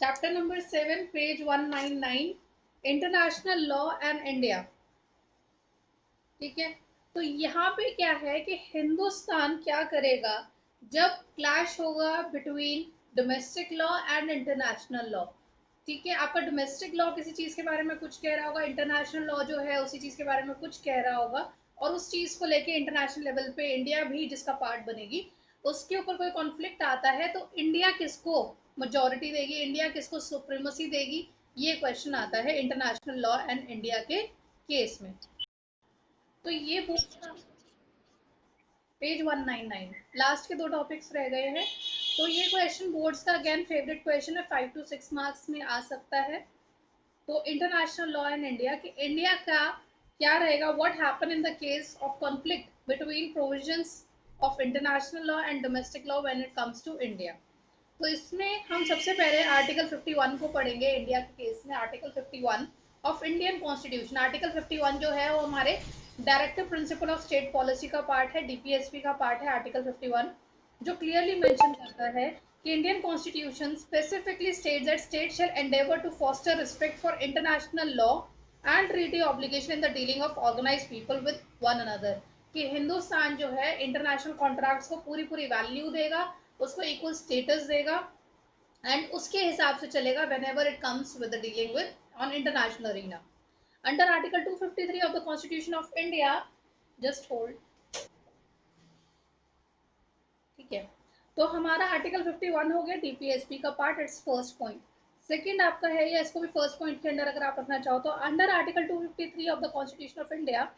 Chapter number 7 page 199 international law and India. ठीक है, तो यहाँ पे क्या है कि हिंदुस्तान क्या करेगा जब क्लैश होगा between domestic law and international law. ठीक है, आपका डोमेस्टिक लॉ किसी चीज के बारे में कुछ कह रहा होगा, इंटरनेशनल लॉ जो है उसी चीज के बारे में कुछ कह रहा होगा, और उस चीज को लेके इंटरनेशनल लेवल पे इंडिया भी जिसका पार्ट बनेगी, उसके ऊपर कोई कॉन्फ्लिक्ट आता है तो इंडिया किसको मेजोरिटी देगी, इंडिया किसको सुप्रीमेसी देगी, ये क्वेश्चन आता है इंटरनेशनल लॉ एंड इंडिया के केस में। तो ये बुक पेज 199 लास्ट के दो टॉपिक्स रह गए हैं। तो ये क्वेश्चन बोर्ड्स का अगेन फेवरेट क्वेश्चन है, 5 to 6 मार्क्स में आ सकता है। तो इंटरनेशनल लॉ इन इंडिया कि इंडिया का क्या रहेगा, what happen in the case of conflict between provisions of international law and domestic law when it comes to India. तो इसमें हम सबसे पहले आर्टिकल 51 को पढ़ेंगे। इंडिया के केस में article 51 of Indian constitution. Article 51 जो है वो हमारे directive principle of state policy का पार्ट है, डीपीएसपी का पार्ट है आर्टिकल 51, जो क्लियरली मेंशन करता है कि Indian constitution specifically states that state shall endeavour to foster respect for international law and treaty obligation in the dealing of organised people with one another. कि हिंदुस्तान जो है international contracts को पूरी पूरी वैल्यू देगा, उसको इक्वल स्टेटस देगा and उसके हिसाब से चलेगा whenever it comes with the dealing with on international arena. Under Article 253 of the Constitution of India, just hold, ठीक है, तो हमारा आर्टिकल 51 हो गया डीपीएसपी का part, it's first point. Second आपका है, या इसको भी फर्स्ट पॉइंट के अंदर अगर आप रखना चाहो तो under article 253 of the constitution of India,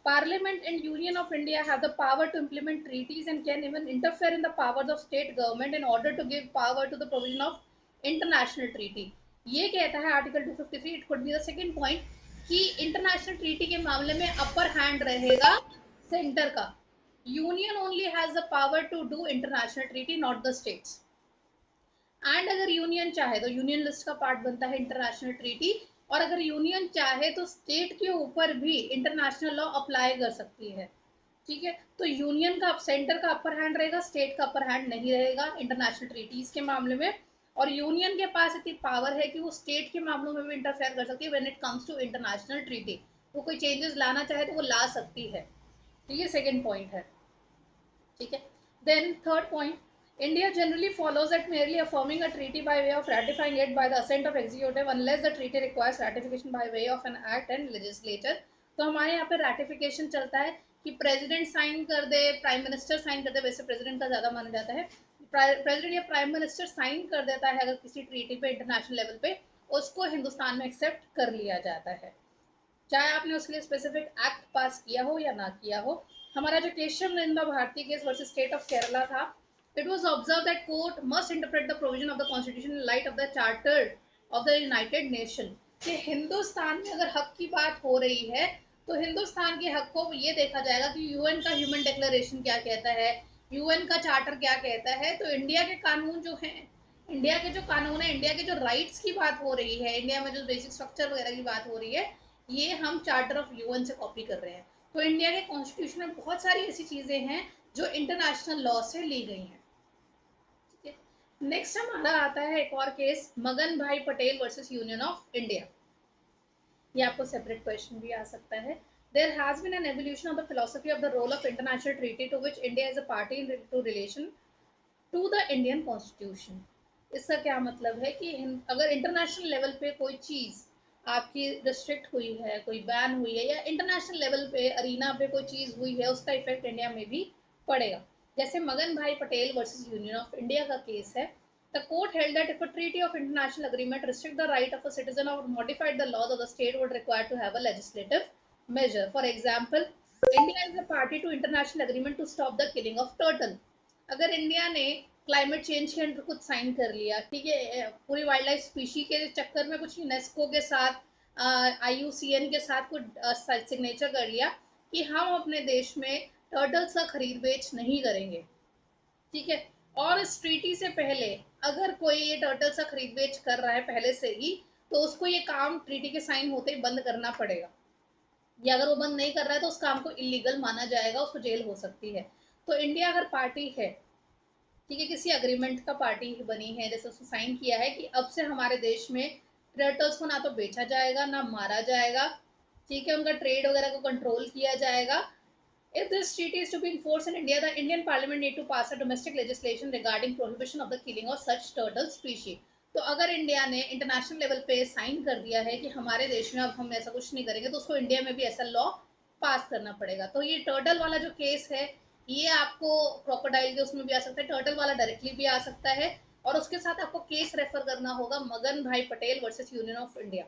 Parliament and Union of India have the power to implement treaties and can even interfere in the powers of state government in order to give power to the provision of international treaty. ये कहता है article 253, it could be the second point, कि international treaty के मामले में upper hand रहेगा centre का। Union only has the power to do international treaty, not the states. And अगर यूनियन चाहे तो यूनियन लिस्ट का पार्ट बनता है इंटरनेशनल ट्रीटी, और अगर यूनियन चाहे तो स्टेट के ऊपर भी इंटरनेशनल लॉ अप्लाई कर सकती है। ठीक है, तो यूनियन का सेंटर का अपर हैंड रहेगा, स्टेट का अपर हैंड नहीं रहेगा इंटरनेशनल ट्रीटीज के मामले में। और यूनियन के पास इतनी पावर है कि वो स्टेट के मामलों में भी इंटरफेयर कर सकती है when it comes to international treaty. वो कोई चेंजेस लाना चाहे तो वो ला सकती है। तो ये सेकेंड पॉइंट है। ठीक है, then third point, India generally follows that merely affirming a treaty by way of ratifying it by the assent of executive unless the treaty requires ratification by way of an act and legislature। तो हमारे यहाँ पे ratification चलता है कि president sign कर दे, prime minister sign कर दे, वैसे प्रेसिडेंट का ज्यादा माना जाता है, प्रेसिडेंट या प्राइम मिनिस्टर साइन कर देता है अगर किसी ट्रीटी पे इंटरनेशनल लेवल पे, उसको हिंदुस्तान में एक्सेप्ट कर लिया जाता है, चाहे आपने उसके लिए स्पेसिफिक एक्ट पास किया हो या ना किया हो। हमारा जो Kesavananda Bharati case versus state of Kerala था, it was observe that court must interpret the provision of the constitution in light of the charter of the United Nation. कि हिंदुस्तान में अगर हक की बात हो रही है तो हिंदुस्तान के हक को ये देखा जाएगा कि यूएन का ह्यूमन डिक्लेरेशन क्या कहता है, यूएन का चार्टर क्या कहता है। तो इंडिया के कानून जो है, इंडिया के जो कानून है, इंडिया के जो राइट्स की बात हो रही है, इंडिया में जो बेसिक स्ट्रक्चर वगैरह की बात हो रही है, ये हम चार्टर ऑफ यूएन से कॉपी कर रहे हैं। तो इंडिया के कॉन्स्टिट्यूशन में बहुत सारी ऐसी चीजें हैं जो इंटरनेशनल लॉ से ली गई हैं। ठीक है, नेक्स्ट हमारा आता है एक और केस, मगन Bhai Patel versus union of India. ये आपको सेपरेट क्वेश्चन भी आ सकता है। There has been an evolution of the philosophy of the role of international treaty to which India is a party to relation to the Indian Constitution। इसका क्या मतलब है कि अगर इंटरनेशनल लेवल पे कोई चीज आपकी रिस्ट्रिक्ट हुई है, कोई बैन हुई है, या इंटरनेशनल लेवल पे अरीना पे कोई चीज हुई है, उसका इफेक्ट इंडिया में भी पड़ेगा। जैसे मगन Bhai Patel versus union of India का केस है। The court held that if a treaty of international agreement restrict the right of a citizen or modified the laws of the state would require to have a legislative measure. For example, India is a party to international agreement to stop the killing of turtle। अगर India ने climate change के under कुछ sign कर लिया, ठीक है, पूरी wild life species के चक्कर में कुछ यूनेस्को के साथ, आईयूसीएन के साथ कुछ सिग्नेचर कर लिया कि हम अपने देश में टर्टल्स का खरीद बेच नहीं करेंगे। ठीक है, और इस ट्रीटी से पहले अगर कोई ये टर्टल्स का खरीद बेच कर रहा है पहले से ही, तो उसको ये काम ट्रीटी के साइन होते ही बंद करना पड़ेगा, या अगर वो बंद नहीं कर रहा है तो उस काम को इलीगल माना जाएगा, उसको जेल हो सकती है। तो इंडिया अगर पार्टी है ठीक है, किसी अग्रीमेंट का पार्टी बनी है, जैसे उसने साइन किया है कि अब से हमारे देश में टर्टल्स को ना तो बेचा जाएगा ना मारा जाएगा, ठीक है, उनका ट्रेड वगैरह को कंट्रोल किया जाएगा। If this treaty is to be enforced in India, the Indian Parliament need to pass a domestic legislation regarding prohibition of the killing of such turtle species. तो अगर इंडिया ने इंटरनेशनल लेवल पे sign कर दिया है कि हमारे देश में अब हम ऐसा कुछ नहीं करेंगे, तो उसको इंडिया में भी ऐसा लॉ पास करना पड़ेगा। तो ये टर्टल वाला जो केस है, ये आपको क्रोकोडाइल के उसमें भी आ सकता है, टर्टल वाला डायरेक्टली भी आ सकता है, और उसके साथ आपको केस रेफर करना होगा मगन Bhai Patel versus union of India,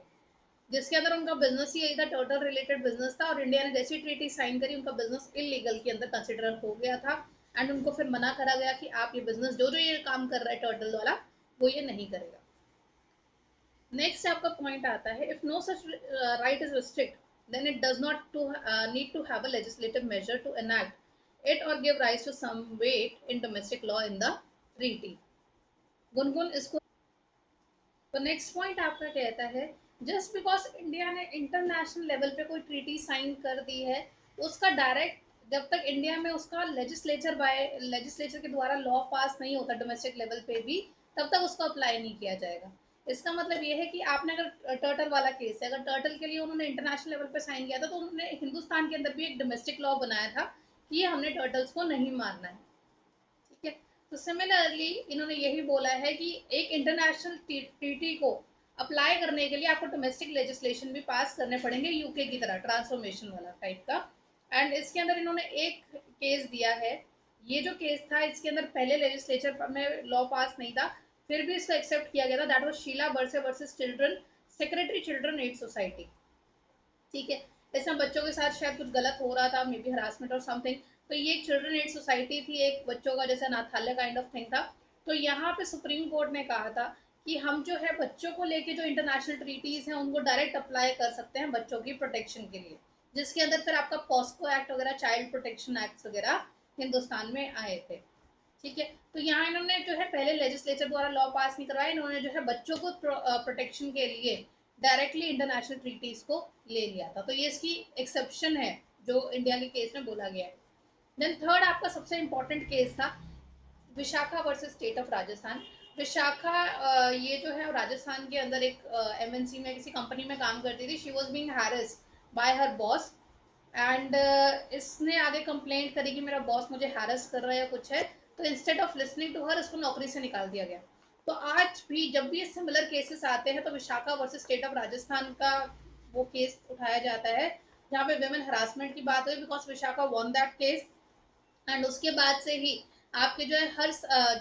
जिसके अंदर उनका बिजनेस ही यही था, टर्टल रिलेटेड बिजनेस था, और इंडिया ने जैसी ट्रीटी साइन करी उनका बिजनेस इलीगल के अंदर कंसिडर हो गया था, एंड उनको फिर मना करा गया कि आप ये बिजनेस जो जो ये काम कर रहा है टर्टल वाला, वो ये नहीं करेगा। नेक्स्ट आपका पॉइंट आता है, if no such right is restrict then it does not to need to have a legislative measure to enact it और give rise to some weight in domestic law in the treaty. गुनगुन इसको। तो next point आपका कहता है, just because India ने international level पे कोई ट्रीटी साइन कर दी है, उसका डायरेक्ट जब तक इंडिया में उसका लेजिस्लेचर के द्वारा लॉ पास नहीं होता डोमेस्टिक लेवल पे भी, तब तक उसको अप्लाई नहीं किया जाएगा। इसका मतलब ये है कि आपने अगर टर्टल वाला केस है, अगर टर्टल के लिए उन्होंने इंटरनेशनल लेवल पे साइन किया था, तो उन्होंने हिंदुस्तान के अंदर भी एक डोमेस्टिक लॉ बनाया था कि ये हमने टर्टल्स को नहीं मारना है, ठीक है। तो सिमिलरली इन्होंने यही बोला है कि एक इंटरनेशनल ट्रीटी को अप्लाई करने के लिए आपको डोमेस्टिक लेजिस्लेशन भी पास करने पड़ेंगे, यूके की तरह ट्रांसफॉर्मेशन वाला टाइप का। एंड इसके अंदर इन्होंने एक केस दिया है, ये जो केस था इसके अंदर पहले लेजिस्लेचर में लॉ पास नहीं था, फिर भी इसको एक्सेप्ट किया गया था, that was Sheela Barse versus children secretary children aid society, ठीक है। इसमें बच्चों के साथ शायद कुछ गलत हो रहा था, मे बी हरासमेंट और समथिंग। तो ये एक चिल्ड्रन एड सोसाइटी थी, एक बच्चों का जैसे अनाथालय काइंड ऑफ थिंग था। तो यहाँ पे सुप्रीम कोर्ट ने कहा था कि हम जो है बच्चों को लेके जो इंटरनेशनल ट्रीटीज हैं उनको डायरेक्ट अप्लाई कर सकते हैं बच्चों की प्रोटेक्शन के लिए, जिसके अंदर फिर आपका पॉस्को एक्ट वगैरह, चाइल्ड प्रोटेक्शन एक्ट वगैरह हिंदुस्तान में आए थे, ठीक है। तो यहाँ इन्होंने जो है पहले लेजिस्लेचर द्वारा लॉ पास नहीं करवाया, इन्होंने जो है बच्चों को प्रोटेक्शन के लिए डायरेक्टली इंटरनेशनल ट्रीटीज को ले लिया था। तो ये इसकी एक्सेप्शन है जो इंडिया के केस में बोला गया है। देन थर्ड आपका सबसे इंपॉर्टेंट केस था Vishakha versus state of Rajasthan. Vishakha ये जो है राजस्थान के अंदर एक एमएनसी में किसी कंपनी में काम करती थी, she was being harassed bye her boss, and इसने आगे कंप्लेंट करी कि मेरा बॉस मुझे हैरेस कर रहा है या कुछ है, तो instead of listening to her इसको नौकरी से निकाल दिया गया। तो आज भी जब भी सिमिलर केसेस आते हैं तो Vishakha versus state of Rajasthan का वो केस उठाया जाता है, जहाँ पे वेमेन हरासमेंट की बात हुई, because Vishakha von that case. And उसके बाद से ही आपके जो है हर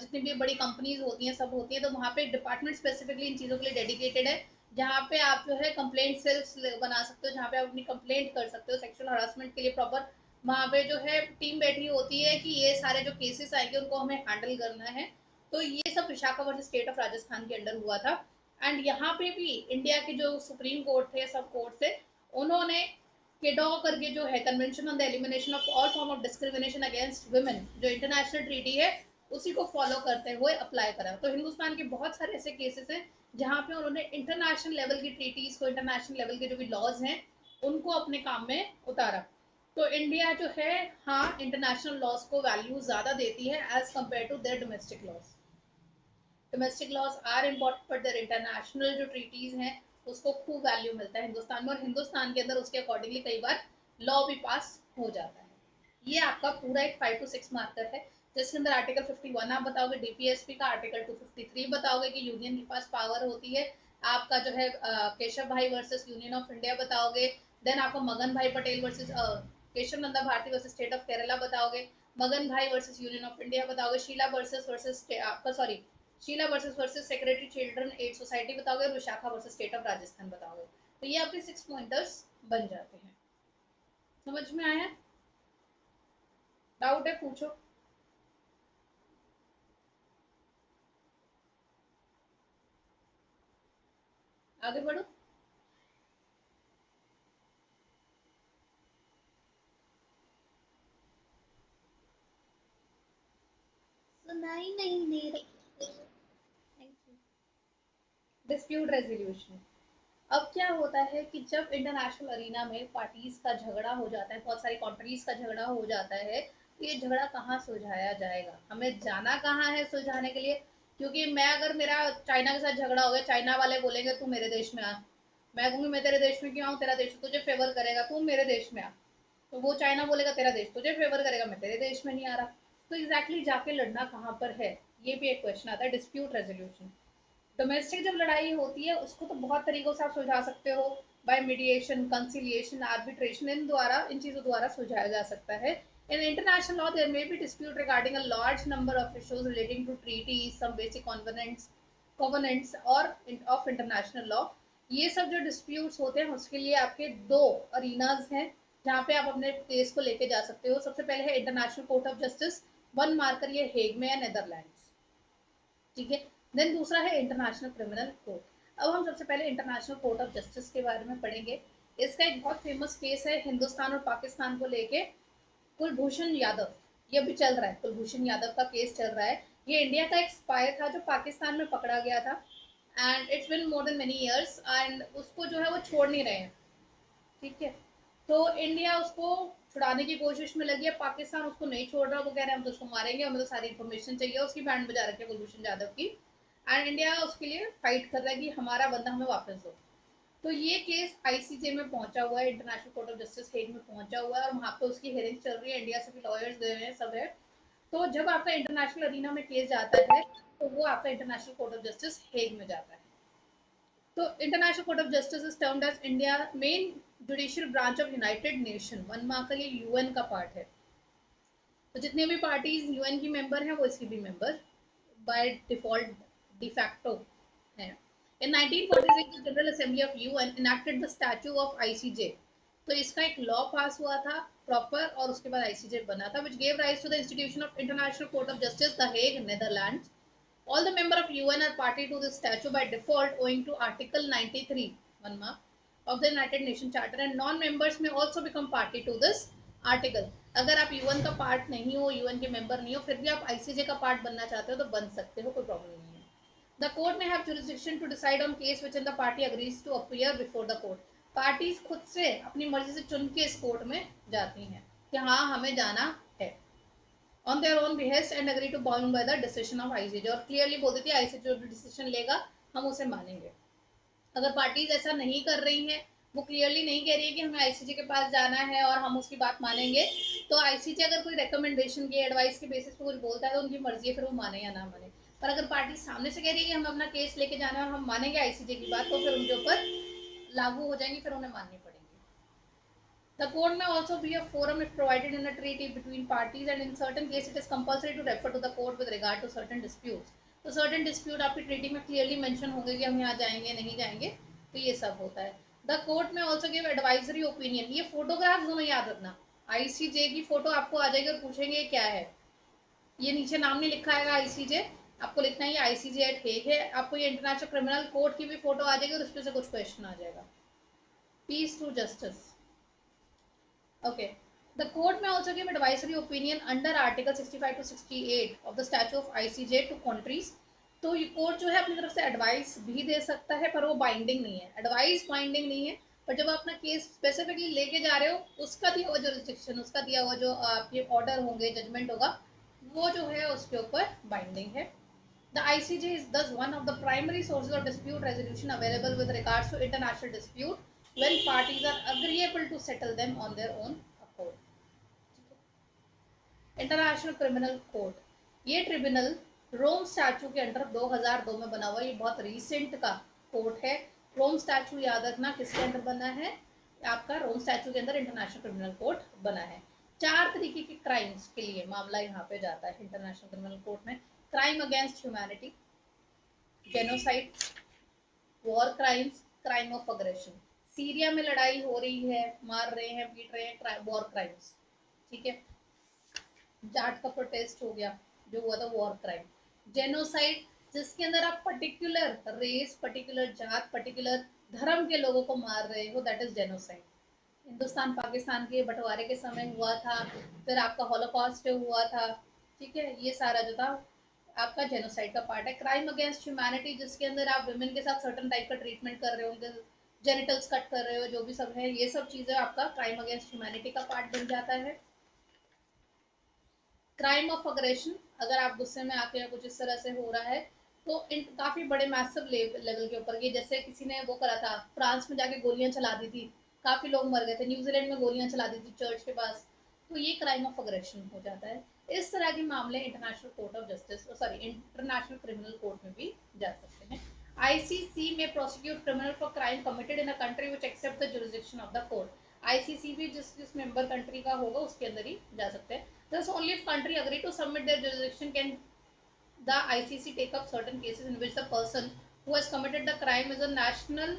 जितनी भी बड़ी कंपनीज होती हैं सब होती है, तो वहाँ पे एक डिपार्टमेंट स्पेसिफिकली इन चीज़ों के लिए डेडिकेटेड है, जहाँ पे आप जो है कंप्लेंट सेल्स बना सकते हो, जहाँ पे आप अपनी कंप्लेंट कर सकते हो सेक्सुअल हरासमेंट के लिए प्रॉपर। वहाँ पे जो है टीम बैठी होती है कि ये सारे जो केसेस आएंगे उनको हमें हैंडल करना है। तो ये सब Vishakha versus state of Rajasthan के अंडर हुआ था। एंड यहाँ पे भी इंडिया के जो सुप्रीम कोर्ट थे, सब कोर्ट थे, उन्होंने केडॉ करके जो है convention on the elimination of all form of discrimination against women, जो इंटरनेशनल ट्रीटी है उसी को फॉलो करते हुए अप्लाई करा। तो हिंदुस्तान के बहुत सारे ऐसे केसेस हैं जहाँ पे उन्होंने इंटरनेशनल लेवल की ट्रीटीज को, इंटरनेशनल लेवल के जो भी लॉज हैं उनको अपने काम में उतारा। तो इंडिया जो है, हाँ, इंटरनेशनल लॉज को वैल्यू ज्यादा देती है as compare to their domestic laws. Domestic laws are important but their international जो ट्रीटीज हैं उसको खूब वैल्यू मिलता है हिंदुस्तान में, और हिंदुस्तान के अंदर उसके अकॉर्डिंगली कई बार लॉ भी पास हो जाता है। ये आपका पूरा एक 5 to 6 मार्कर है, जिसके अंदर आर्टिकल 51 आप बताओगे डीपीएसपी का, आर्टिकल 253 बताओगे कि यूनियन के पास पावर होती है, आपका जो है Keshav Bhai versus union of India बताओगे, देन आपको Magan Bhai Patel versus Kesavananda Bharati versus state of Kerala बताओगे, Magan Bhai versus union of India बताओगे, शीला वर्सेस आपका sorry Sheela versus secretary children aid society बताओगे, और Vishakha versus state of Rajasthan बताओगे। तो ये आपके 6 पॉइंटर्स बन जाते हैं। समझ में आया? डाउट है पूछो। आगे बढ़ो। सुनाई नहीं दे रही। Dispute resolution. अब क्या होता है कि जब इंटरनेशनल अरीना में पार्टीज का झगड़ा हो जाता है, बहुत सारी कंट्रीज का झगड़ा हो जाता है, ये झगड़ा कहाँ सुलझाया जाएगा, हमें जाना कहाँ है सुलझाने के लिए। क्योंकि मैं अगर मेरा चाइना के साथ झगड़ा हो गया, चाइना वाले बोलेंगे तू मेरे देश में आ, मैं कहूँगी मैं तेरे देश में क्यों आऊँ, तेरा देश तुझे फेवर करेगा, तू मेरे देश में आ। तो वो चाइना बोलेगा तेरा देश तुझे फेवर करेगा, मैं तेरे देश में नहीं आ रहा। तो एग्जैक्टली जाके लड़ना कहाँ पर है, ये भी एक क्वेश्चन आता है। डिस्प्यूट रेजोल्यूशन, डोमेस्टिक जब लड़ाई होती है उसको तो बहुत तरीकों से आप सुलझा सकते हो, बाय मीडिएशन, कंसिलिएशन, आर्बिट्रेशन, इन चीजों द्वारा सुलझाया जा सकता है। In international law, there may be dispute regarding a large number of issues relating to treaties, some basic covenants or of international law. ये सब जो disputes होते हैं उसके लिए आपके दो arenas हैं जहाँ पे आप अपने केस को लेके जा सकते हो। सबसे पहले है international court of justice, one marker ये हेग में है, नेदरलैंड्स, ठीक है। देन दूसरा है इंटरनेशनल क्रिमिनल कोर्ट। अब हम सबसे पहले इंटरनेशनल कोर्ट ऑफ जस्टिस के बारे में पढ़ेंगे। इसका एक बहुत फेमस केस है हिंदुस्तान और पाकिस्तान को लेके, कुलभूषण यादव, ये भी चल रहा है, कुलभूषण यादव का केस चल रहा है। ये इंडिया का एक स्पाई था जो पाकिस्तान में पकड़ा गया था, and it's been more than many years, and उसको जो है वो छोड़ नहीं रहे हैं, ठीक है। तो इंडिया उसको छुड़ाने की कोशिश में लगी है, पाकिस्तान उसको नहीं छोड़ रहा, वो कह रहे हैं हम तो उसको मारेंगे, हमें तो सारी इन्फॉर्मेशन चाहिए, उसकी बैंड बजा रखी है कुलभूषण यादव की, एंड इंडिया उसके लिए फाइट कर रहा है कि हमारा बंदा हमें वापस दो। तो ये केस आईसीजे में पहुंचा हुआ है, international court of justice Hague में पहुंचा हुआ है, और वहाँ पे उसकी हियरिंग चल रही है, इंडिया से भी लॉयर्स गए हैं, सब है। तो जब आपका इंटरनेशनल अरीना में केस जाता है तो वो आपका international court of justice Hague में जाता है। तो international court of justice is termed as India main judicial branch of united nation, one माह का ये यूएन का पार्ट है। तो जितने भी पार्टीज यूएन की मेंबर हैं वो इसकी भी मेंबर बाय डिफॉल्ट डिफैक्टो है। In 1946 the General Assembly of UN enacted the statute of ICJ। तो इसका एक लॉ पास हुआ था प्रॉपर, और उसके बाद आईसीजे बना था, which gave rise to the institution of International Court of Justice, The Hague, Netherlands। All the members of UN are party to this statute by default owing to Article 93 one mark, of the United Nations Charter, and non-members may also become party to this article। अगर आप UN का part नहीं हो, UN के member नहीं हो, फिर भी आप आईसीजे का पार्ट बनना चाहते हो तो बन सकते हो, कोई प्रॉब्लम नहीं है। The court may have jurisdiction to decide on case which the party agrees to appear before the court। Parties खुद से अपनी मर्जी से चुन के इस कोर्ट में जाती हैं कि हाँ हमें जाना है, on their own behest and agree to bound by the decision of ICJ। और क्लियरली बोल देती है आईसीजे जो भी डिसीजन लेगा हम उसे मानेंगे। अगर पार्टीज ऐसा नहीं कर रही हैं, वो क्लियरली नहीं कह रही है कि हमें आईसीजे के पास जाना है और हम उसकी बात मानेंगे, तो आईसीजे अगर कोई रिकमेंडेशन की एडवाइस के बेसिस पे कुछ बोलता है तो उनकी मर्जी है फिर वो माने या ना माने। पर अगर पार्टी सामने से कह रही है कि हमें अपना केस लेके जाना है और हम मानेंगे आईसीजे की बात, तो फिर उनके ऊपर लागू हो जाएंगी, फिर उन्हें माननी पड़ेगी। The court may also be a forum if provided in a treaty between parties, and in certain cases it is compulsory to refer to the court with regard to certain disputes। तो certain dispute आपकी treaty में clearly mention होंगे कि हम यहाँ जाएंगे नहीं जाएंगे, तो ये सब होता है। The court may also give advisory opinion। ये फोटोग्राफ दोनों याद रखना, आईसीजे की फोटो आपको आ जाएगी और पूछेंगे क्या है, ये नीचे नाम नहीं लिखा है आईसीजे, आपको लिखना है ये आईसीजे एट हेग है। आपको ये इंटरनेशनल क्रिमिनल कोर्ट की भी फोटो आ जाएगी और उसमें से कुछ क्वेश्चन आ जाएगा। Peace through justice, okay। The court may also give advisory opinion under Article 65 to 68 of the Statute of ICJ to countries। तो ये कोर्ट जो है अपनी तरफ से एडवाइस भी दे सकता है, पर वो बाइंडिंग नहीं है, एडवाइस बाइंडिंग नहीं है। पर जब आप अपना केस स्पेसिफिकली लेके जा रहे हो, उसका दिया हुआ जो रिस्ट्रिक्शन, उसका दिया हुआ जो आपके ऑर्डर होंगे, जजमेंट होगा, वो जो है उसके ऊपर बाइंडिंग है। The ICJ is thus one of the primary sources of dispute resolution available with regards to international dispute when parties are agreeable to settle them on their own accord। International criminal court, ये tribunal रोम statue के under 2002 में बना हुआ, ये बहुत recent का court है। रोम statue याद रखना किसके अंडर बना है, आपका रोम स्टैचू के अंदर इंटरनेशनल क्रिमिनल कोर्ट बना है। 4 तरीके के क्राइम्स के लिए मामला यहाँ पे जाता है इंटरनेशनल क्रिमिनल कोर्ट में। Crime against humanity, genocide, war crimes, crime of aggression. Syria में लड़ाई हो रही है, मार रहे हैं, पीट रहे हैं, वॉर क्राइम्स, ठीक है। जाट का प्रोटेस्ट हो गया जो हुआ था, वॉर क्राइम। जेनोसाइड, जिसके अंदर आप पर्टिकुलर रेस, पर्टिकुलर जात, पर्टिकुलर धर्म के लोगों को मार रहे हो, that is genocide. Hindustan Pakistan के बंटवारे के समय हुआ था, फिर आपका हॉलोकॉस्ट हुआ था, ठीक है। ये सारा जो था आपका जेनोसाइड का पार्ट है। क्राइम अगेंस्ट ह्यूमैनिटी, जिसके अंदर आप विमेन के साथ सर्टन टाइप का ट्रीटमेंट कर रहे हो, उनके जेनिटल्स कट कर रहे हो, जो भी सब है, ये सब चीजें आपका क्राइम अगेंस्ट ह्यूमैनिटी का पार्ट बन जाता है। क्राइम ऑफ अग्रेशन, अगर आप गुस्से में आके या कुछ इस तरह से हो रहा है तो काफी बड़े मैसिव लेवल के ऊपर, ये जैसे किसी ने वो करा था फ्रांस में जाके गोलियां चला दी थी, काफी लोग मर गए थे, न्यूजीलैंड में गोलियां चला दी थी चर्च के पास, तो ये क्राइम ऑफ अग्रेशन हो जाता है। इस तरह के मामले international court of justice, sorry international criminal court में भी जा सकते हैं। आईसीसी में prosecute criminal for crime committed in a country which accept the jurisdiction of the court. ICC भी जिस जिस मेंबर कंट्री का होगा उसके अंदर ही जा सकते हैं। Thus, only if country agree to submit their jurisdiction can the ICC take up certain cases in which the person who has committed the crime is a national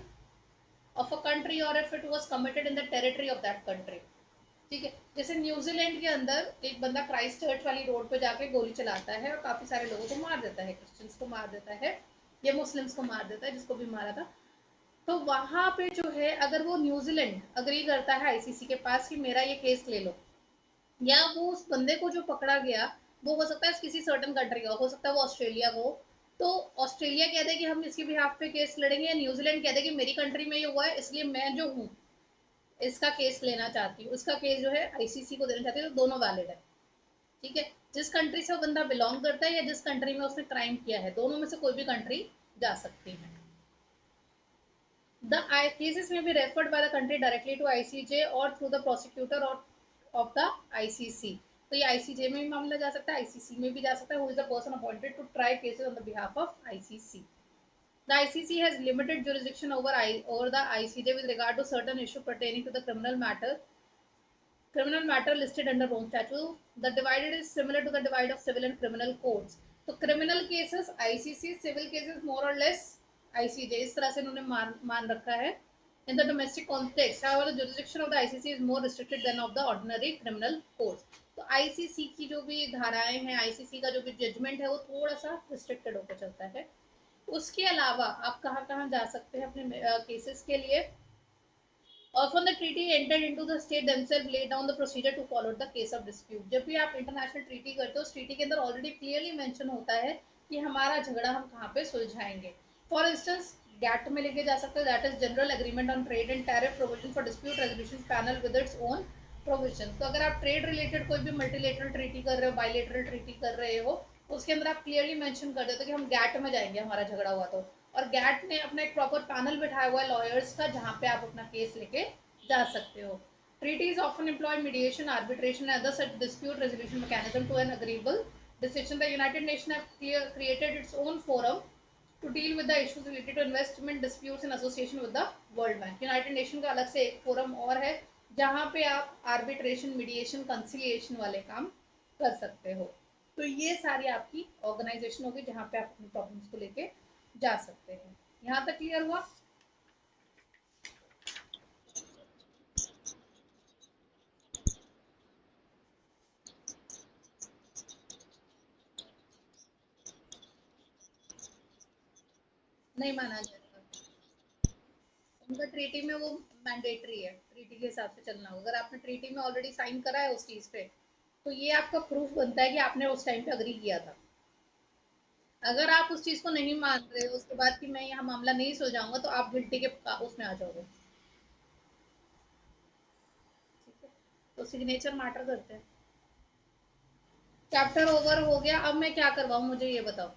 of a country or if it was committed in the territory of that country। ठीक है, जैसे New Zealand के अंदर एक बंदा Christ church वाली road पे जाके गोली चलाता है और काफी सारे लोगों को मार देता है, क्रिश्चियंस को मार देता है या मुस्लिम्स को मार देता है, जिसको भी मारा था, तो वहां पे जो है अगर वो न्यूजीलैंड अग्री करता है आईसीसी के पास कि मेरा ये केस ले लो, या वो उस बंदे को जो पकड़ा गया वो हो सकता है किसी सर्टन कंट्री का, हो सकता है वो ऑस्ट्रेलिया हो, तो ऑस्ट्रेलिया कह दे कि हम इसके बिहाफ पे केस लड़ेंगे, या न्यूजीलैंड कह दे कि मेरी कंट्री में ये हुआ है इसलिए मैं जो हूँ इसका केस लेना चाहती हूँ, उसका केस जो है आईसीसी को देना चाहती है, तो दोनों वैलिड है। ठीक है, जिस कंट्री से वो बंदा बिलोंग करता है या जिस कंट्री में उसने क्राइम किया है, दोनों में से कोई भी कंट्री जा सकती है। The cases may be referred by the country directly to ICJ or through the prosecutor or of the ICC। तो ये ICJ में भी मामला जा सकता है, ICC में भी जा सकता है, who is the person appointed to try cases on the behalf of ICC। The ICC has limited jurisdiction over the ICJ with regard to certain issue pertaining to the criminal matter listed under Rome Statute। The divided is similar to the divide of civil and criminal courts। तो criminal cases ICC, civil cases more or less ICJ, इस तरह से उन्होंने मान रखा है। In the domestic context, however, the jurisdiction of the ICC is more restricted than of the ordinary criminal courts। तो ICC की जो भी धाराएं हैं, ICC का जो भी जजमेंट है वो थोड़ा सा रिस्ट्रिक्टेड होकर चलता है। उसके अलावा आप कहाँ कहाँ जा सकते हैं अपने केसेस के लिए? Often the treaty entered into the state themselves lay down the procedure to follow the case of dispute। जब भी आप इंटरनेशनल ट्रीटी करते हो, उस ट्रीटी के अंदर ऑलरेडी क्लियरली मेंशन होता है कि हमारा झगड़ा हम कहाँ पे सुलझाएंगे। फॉर इंस्टेंस गैट में लेके जा सकते हैं, that is general agreement on trade and tariff provision for dispute resolution panel with its own provision. तो अगर आप ट्रेड रिलेटेड कोई भी मल्टीलेटरल ट्रीटी कर रहे हो, बायलेटरल ट्रीटी कर रहे हो, उसके अंदर आप क्लियरली मेंशन कर देते हो कि हम गैट में जाएंगे हमारा झगड़ा हुआ तो, और गैट ने अपना एक प्रॉपर पैनल बिठाया हुआ है लॉयर्स का जहाँ पे आप अपना केस लेके जा सकते हो। Treaties often employ mediation, arbitration, and other such dispute resolution mechanism to an agreeable decision। The United Nations have created its own forum to deal with the issues related to investment disputes in association with the World Bank। United Nations का अलग से एक forum और है जहाँ पे आप arbitration, mediation, conciliation वाले काम कर सकते हो। तो ये सारी आपकी ऑर्गेनाइजेशन होगी जहाँ पे आप अपनी प्रॉब्लम्स को लेके जा सकते हैं। यहाँ तक क्लियर हुआ? नहीं माना जाएगा उनका, ट्रीटी में वो मैंडेटरी है, ट्रीटी के हिसाब से चलना होगा। अगर आपने ट्रीटी में ऑलरेडी साइन करा है उस चीज पे, तो ये आपका प्रूफ बनता है कि आपने उस टाइम पे अग्री किया था। अगर आप उस चीज को नहीं मान रहे हो उसके बाद कि मैं यहाँ मामला नहीं सुलझाऊंगा, तो आप गिल्टी के उसमें आ जाओगे। ठीक है, तो सिग्नेचर मैटर करते हैं। चैप्टर ओवर हो गया, अब मैं क्या करवाऊँ मुझे ये बताओ।